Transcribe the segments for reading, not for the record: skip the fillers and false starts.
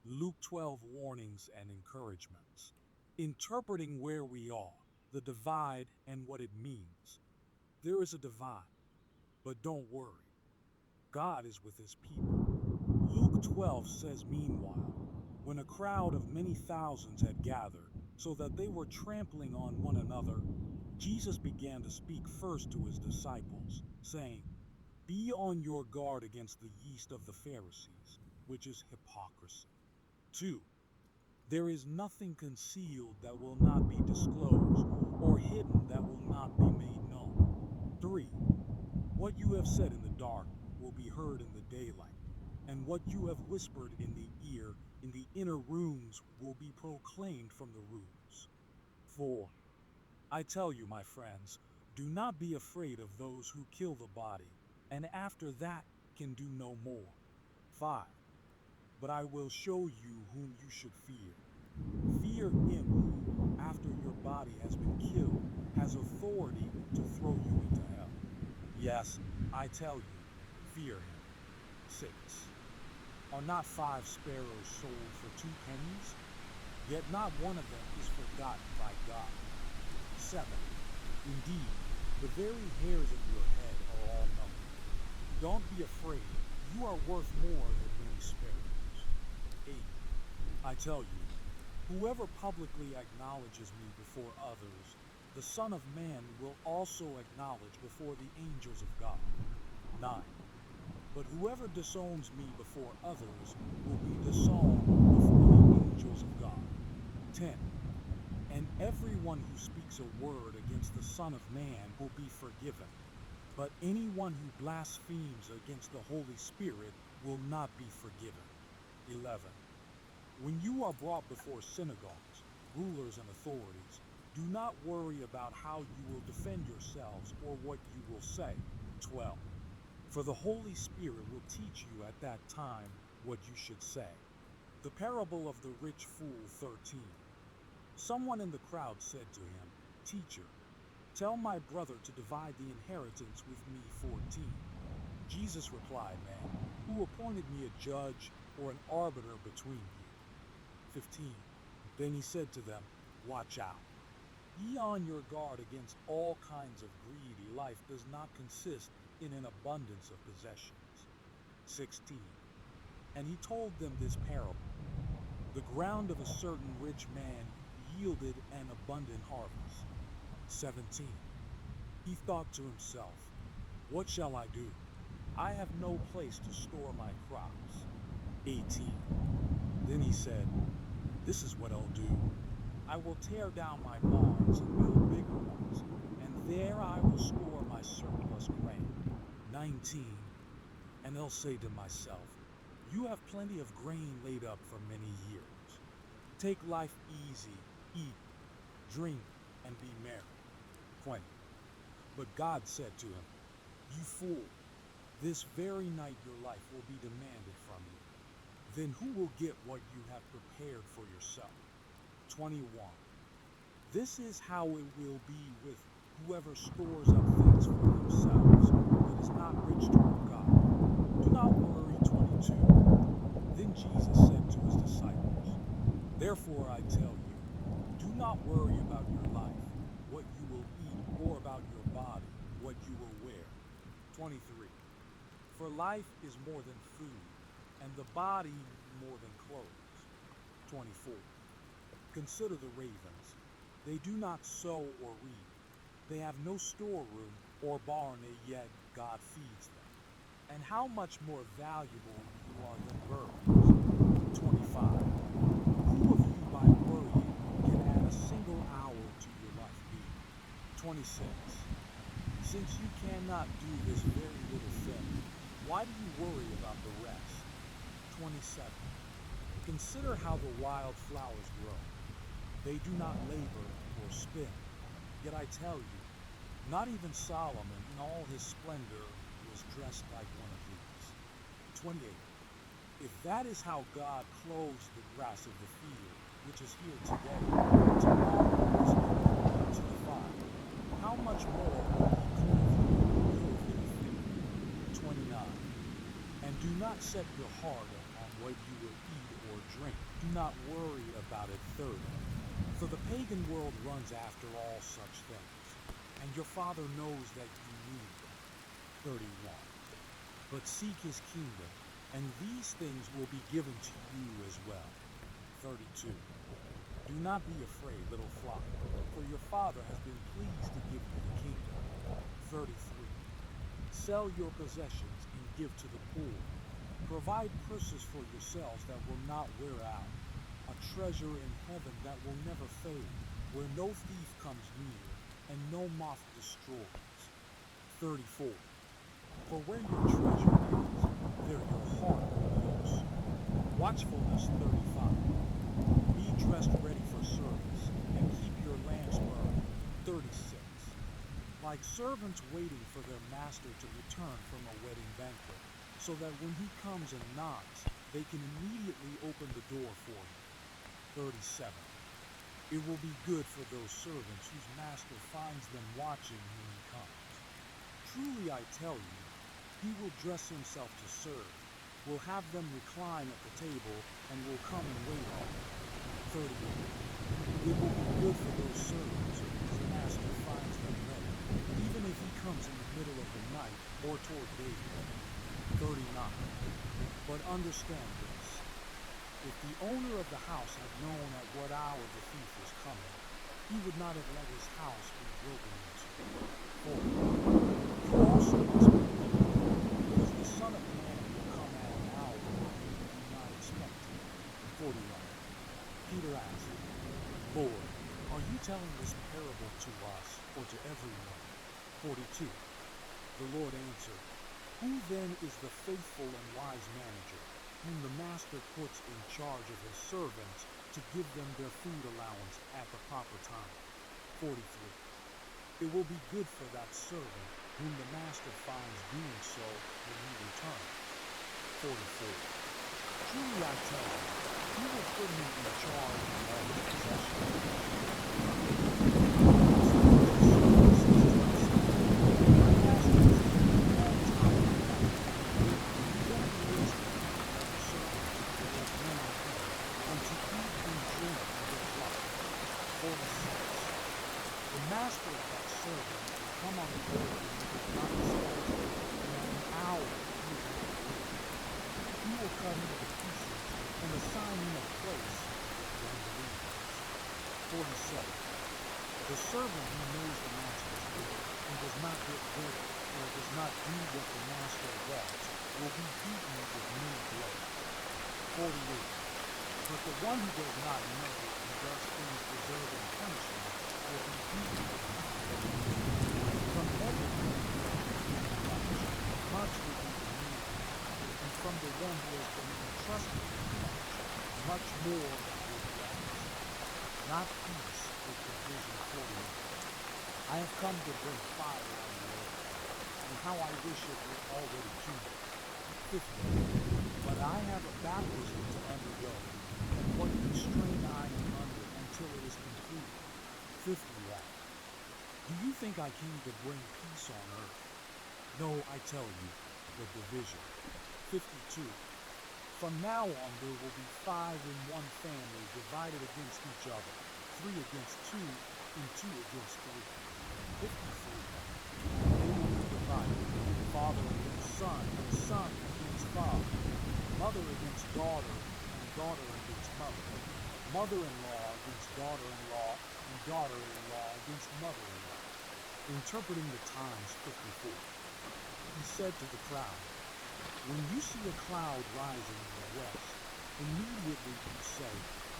Luke 12 warnings and encouragements. Interpreting where we are, the divide and what it means. There is a divide, but don't worry. God is with his people. Luke 12 says, meanwhile, when a crowd of many thousands had gathered, so that they were trampling on one another, Jesus began to speak first to his disciples, saying, be on your guard against the yeast of the Pharisees, which is hypocrisy. 2. There is nothing concealed that will not be disclosed, or hidden that will not be made known. 3. What you have said in the dark will be heard in the daylight, and what you have whispered in the ear in the inner rooms will be proclaimed from the roofs. 4. I tell you, my friends, do not be afraid of those who kill the body, and after that can do no more. 5. But I will show you whom you should fear. Fear him who, after your body has been killed, has authority to throw you into hell. Yes, I tell you, fear him. 6. Are not 5 sparrows sold for 2 pennies? Yet not one of them is forgotten by God. 7. Indeed, the very hairs of your head are all numbered. Don't be afraid, you are worth more than many sparrows. 8. I tell you, whoever publicly acknowledges me before others, the Son of Man will also acknowledge before the angels of God. 9. But whoever disowns me before others will be disowned before the angels of God. 10. And everyone who speaks a word against the Son of Man will be forgiven, but anyone who blasphemes against the Holy Spirit will not be forgiven. 11. When you are brought before synagogues, rulers and authorities, do not worry about how you will defend yourselves or what you will say. 12. For the Holy Spirit will teach you at that time what you should say. The parable of the rich fool, 13. Someone in the crowd said to him, Teacher, tell my brother to divide the inheritance with me 14. Jesus replied, Man, who appointed me a judge or an arbiter between you? 15. Then he said to them, Watch out. Ye on your guard against all kinds of greedy. Life does not consist in an abundance of possessions. 16. And he told them this parable. The ground of a certain rich man yielded an abundant harvest. 17. He thought to himself, What shall I do? I have no place to store my crops. 18. Then he said, This is what I'll do. I will tear down my barns and build bigger ones, and there I will store my surplus grain. 19. And I'll say to myself, You have plenty of grain laid up for many years. Take life easy, eat, drink, and be merry. 20. But God said to him, You fool, this very night your life will be demanded from you. Then who will get what you have prepared for yourself? 21. This is how it will be with whoever stores up things for themselves, but is not rich toward God. Do not worry. 22. Then Jesus said to his disciples, Therefore I tell you, do not worry about your life, what you will eat, or about your body, what you will wear. 23. For life is more than food, and the body more than clothes. 24. Consider the ravens. They do not sow or reap. They have no storeroom or barn, yet God feeds them. And how much more valuable you are than birds. 25. Who of you by worrying can add a single hour to your life being? 26. Since you cannot do this very little thing, why do you worry about the rest? 27. Consider how the wild flowers grow. They do not labor or spin. Yet I tell you, not even Solomon in all his splendor was dressed like one of these. 28. If that is how God clothes the grass of the field, which is here today, and tomorrow is thrown into the fire, how much more will he clothe you, fear? 29. And do not set your heart on what you will eat or drink. Do not worry about it. 30. For the pagan world runs after all such things, and your Father knows that you need them. 31. But seek his kingdom, and these things will be given to you as well. 32. Do not be afraid, little flock, for your Father has been pleased to give you the kingdom. 33. Sell your possessions and give to the poor. Provide purses for yourselves that will not wear out, a treasure in heaven that will never fade, where no thief comes near and no moth destroys. 34. For where your treasure is, there your heart will be also. Watchfulness. 35. Be dressed ready for service, and keep your lamps burning. 36. Like servants waiting for their master to return from a wedding banquet, so that when he comes and knocks, they can immediately open the door for him. 37. It will be good for those servants whose master finds them watching when he comes. Truly I tell you, he will dress himself to serve, will have them recline at the table, and will come and wait on them. 38. It will be good for those servants whose master finds them ready, even if he comes in the middle of the night or toward daybreak. 39. But understand this, if the owner of the house had known at what hour the thief was coming, he would not have let his house be broken into. 40. You also must be ready, because the Son of Man will come at an hour when you do not expect him. 41. Peter asked, Lord, are you telling this parable to us or to everyone? 42. The Lord answered, Who then is the faithful and wise manager, whom the master puts in charge of his servants to give them their food allowance at the proper time? 43. It will be good for that servant whom the master finds doing so when he returns. 44. Truly I tell you, he will put him in charge of all his The master of that servant will come on the board and will not expect him, and at an hour he is not there. He will cut him to pieces and assign him a place among the leaders. 47. The servant who knows the master's will and does not get ready or does not do what the master wants will be beaten with many blows. 48. But the one who does not know and does things deserving punishment will be beaten with many blows. From everyone much will be demanded, and from the one who has been entrusted with much more will be asked. Not peace with division. 48. I have come to bring fire on the earth, and how I wish it were already kindled. 50. But I have a baptism to undergo, and what constraint I am under until it is completed. 51. Do you think I came to bring peace on earth? No, I tell you, but division. 52. From now on there will be 5 in one family divided against each other, 3 against 2, and 2 against 3. 53. They will be divided, father against son, and son against father, mother against daughter, and daughter against mother, mother-in-law against daughter-in-law, and daughter-in-law against mother-in-law. Interpreting the times. 54. He said to the crowd, When you see a cloud rising in the west, immediately you say,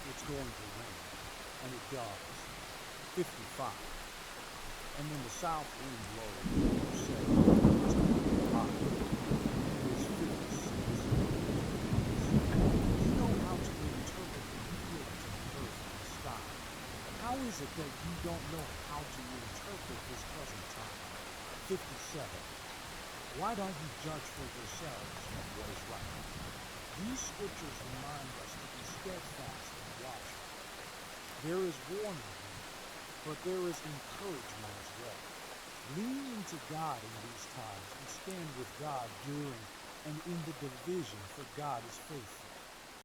it's going to rain, and it does. 55. And when the south wind blows, you say, it's going to be hot, and it is 56. You know how to interpret the appearance of the earth and the sky. How is it that you don't know how to interpret this present time? 57. Why don't you judge for yourselves what is right? These scriptures remind us to be steadfast and watchful. There is warning here, but there is encouragement as well. Lean into God in these times and stand with God during and in the division, for God is faithful.